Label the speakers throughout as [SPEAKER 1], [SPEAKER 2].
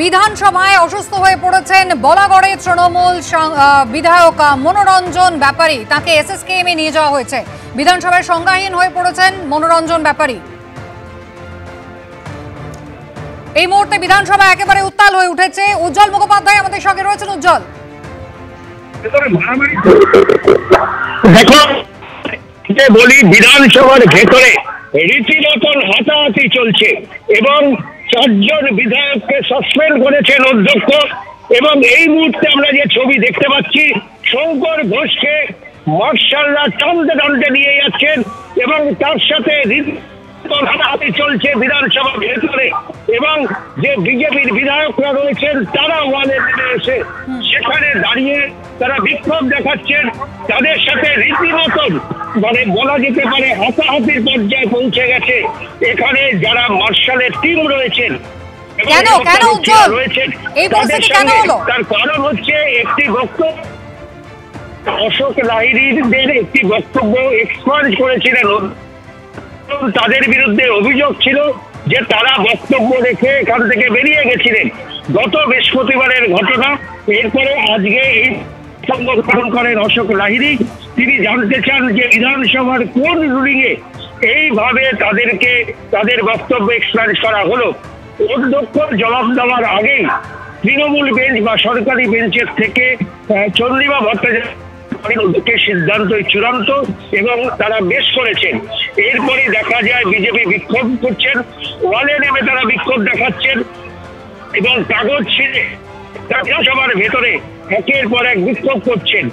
[SPEAKER 1] বিধানসভায় অসুস্থ হয়ে পড়েছেন বলাগড়ের তৃণমূল বিধায়ক মনোরঞ্জন ব্যাপারী। তাকে এসএসকেএমে নিয়ে যাওয়া হয়েছে। বিধানসভায় সংজ্ঞাহীন হয়ে পড়েছেন মনোরঞ্জন ব্যাপারী। এই মুহূর্তে বিধানসভা একেবারে উত্তাল হয়ে উঠেছে। উজ্জ্বল মুখোপাধ্যায় আমাদের সঙ্গে রয়েছেন। উজ্জ্বল,
[SPEAKER 2] দেখো বলি, বিধানসভার ভেতরে রীতিমতন হাতাহাতি চলছে এবং 4 জন বিধায়ককে সাসপেন্ড করেছেন অধ্যক্ষ। এবং এই মুহূর্তে আমরা যে ছবি দেখতে পাচ্ছি, শঙ্কর ঘোষকে মার্শালরা টানতে টানতে নিয়ে যাচ্ছেন এবং তার সাথে হাতাহাতি চলছে বিধানসভার ভেতরে। এবং যে বিজেপির বিধায়করা রয়েছেন তারা ওয়ালে নেমে এসে সেখানে দাঁড়িয়ে তারা বিক্ষোভ দেখাচ্ছেন। তাদের সাথে রীতিমতন বলা যেতে পারে হাতাহাতির পর্যায়ে পৌঁছে গেছে এখানে যারা মার্শালের টিম রয়েছেন। তার কারণ হচ্ছে একটি বক্তব্য, অশোক লাহিড়ীদের একটি বক্তব্য এক্সপান্স করেছিলেন। তাদের বিরুদ্ধে অভিযোগ ছিল যে তারা বক্তব্য রেখে এখান থেকে বেরিয়ে গেছিলেন। গত বৃহস্পতিবারের ঘটনা। এরপরে আজকে এই সংগঠন করেন অশোক লাহিড়ী। তিনি জানতে চান যে বিধানসভার কোন রুলিং এ এইভাবে তাদেরকে তাদের বক্তব্য এক্সপান্স করা হলো। অধ্যক্ষ জবাব দেওয়ার আগেই তৃণমূল বেঞ্চ বা সরকারি বেঞ্চের থেকে চন্দ্রিমা ভট্টাচার্য সিদ্ধান্তই চূড়ান্ত এবং তারা বেশ করেছেন। এরপরে দেখা যায় বিজেপি বিক্ষোভ করছেন, ওয়ালে নেমে তারা বিক্ষোভ দেখাচ্ছেন এবং কাগজ ছিঁড়ে বিধানসভার ভেতরে একের পর এক বিক্ষোভ করছেন।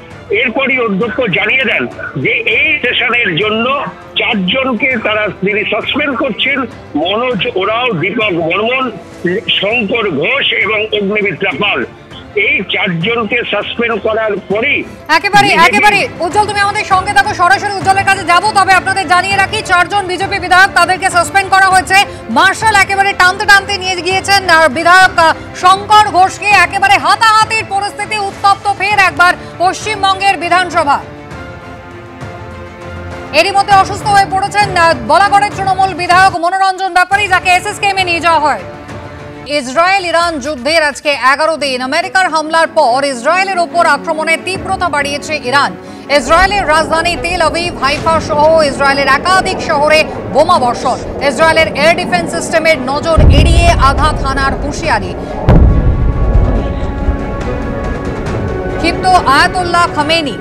[SPEAKER 2] এরপরই অধ্যক্ষ জানিয়ে দেন যে এই সেশনের জন্য 4 জনকে তিনি সাসপেন্ড করছেন। মনোজ ওরাও, দীপক বর্মন, শঙ্কর ঘোষ এবং অগ্নিমিত্রা পাল। এই 4 জনকে সাসপেন্ড করার পরেই
[SPEAKER 1] একেবারে উজ্জ্বল, তুমি আমাদের সঙ্গে থাকো, সরাসরি উজ্জ্বলের কাছে যাবো। তবে আপনাদের জানিয়ে রাখি, 4 জন বিজেপি বিধায়ক তাদেরকে সাসপেন্ড করা হয়েছে। মার্শাল একেবারে টানতে টানতে নিয়ে গিয়েছেন আর বিধায়ক শঙ্কর ঘোষকে। একেবারে হাতাহাতির পরিস্থিতি উত্তপ্ত ফের একবার পশ্চিমবঙ্গের বিধানসভা। এরই মধ্যে অসুস্থ হয়ে পড়েছেন বলাগড়ের তৃণমূল বিধায়ক মনোরঞ্জন ব্যাপারী, যাকে এসএসকেএমে নিয়ে যাওয়া হয়। ইসরায়েল ইরান যুদ্ধের আজকে 11 দিন। আমেরিকার হামলার পর ইসরায়েলের ওপর আক্রমণের তীব্রতা বাড়িয়েছে ইরান। ইসরায়েলের রাজধানী তেল আভিভ, হাইফা সহ ইসরায়েলের একাধিক শহরে বোমা বর্ষণ। ইসরায়েলের এয়ার ডিফেন্স সিস্টেমের নজর এড়িয়ে আঘাত হানার হুঁশিয়ারি। ক্ষিপ্ত আয়াতুল্লাহ খামেনি।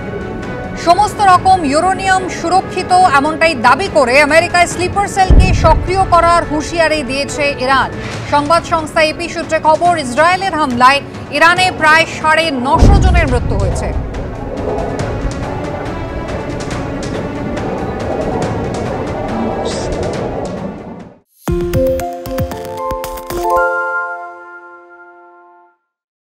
[SPEAKER 1] সমস্ত রকম ইউরেনিয়াম সুরক্ষিত এমনটাই দাবি করে আমেরিকায় স্লিপার সেলকে সক্রিয় করার হুঁশিয়ারি দিয়েছে ইরান। সংবাদ সংস্থা এপি সূত্রে খবর, ইসরায়েলের হামলায় ইরানে প্রায় 950 জনের মৃত্যু হয়েছে।